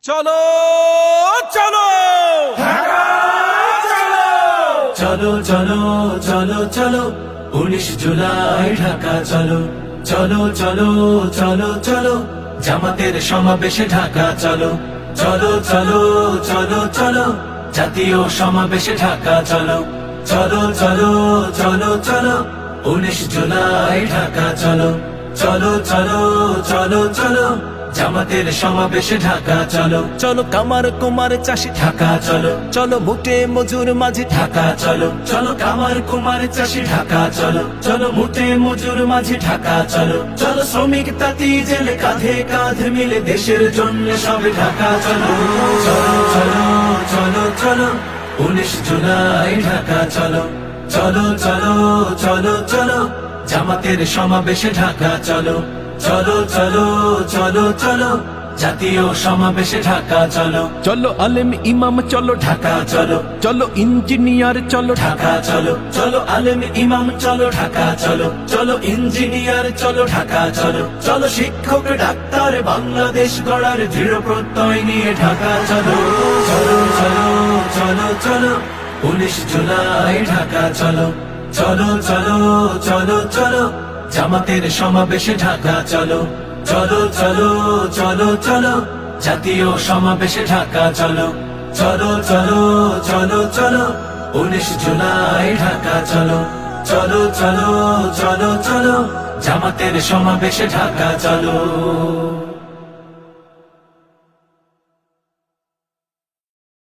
চলো চলো চলো চলো চলো চলো 19 জুলাই ঢাকা চলো চলো চলো চলো চলো জামাতের সমাবেশে ঢাকা চলো চলো চলো চলো চলো জাতীয় সমাবেশে ঢাকা চলো চলো চলো চলো চলো 19 জুলাই ঢাকা চলো চলো চলো চলো চলো জামাতের সমাবেশে ঢাকা চলো চলো কামার কুমার চাষি ঢাকা চলো চলো মুটে মজুর মাঝে ঢাকা চলো চলো কামার কুমার চাষি ঢাকা চলো চলো মুটে মজুর মাঝে ঢাকা চলো চলো শ্রমিক তাঁতি জেলে কাঁধে কাঁধ মিলে দেশের জন্য সবে ঢাকা চলো চলো চলো চলো চলো 19 জুলাই ঢাকা চলো চলো চলো চলো চলো জামাতের সমাবেশে ঢাকা চলো চলো চলো চলো চলো জাতীয় সমাবেশে ঢাকা চলো চলো আলেম ইমাম চলো ঢাকা চলো চলো ইঞ্জিনিয়ার চলো ঢাকা চলো চলো আলেম ইমাম চলো ঢাকা চলো চলো ইঞ্জিনিয়ার চলো ঢাকা চলো চলো শিক্ষক ডাক্তার বাংলাদেশ গড়ার দৃঢ় প্রত্যয় নিয়ে ঢাকা চলো চলো চলো চলো চলো 19 জুলাই ঢাকা চলো চলো চলো চলো চলো জামাতের সমাবেশে ঢাকা চলো চলো চলো চলো চলো জাতীয় সমাবেশে ঢাকা চলো চলো চলো চলো চলো 19 জুলাই ঢাকা চলো চলো চলো চলো চলো জামাতের সমাবেশে ঢাকা চলো।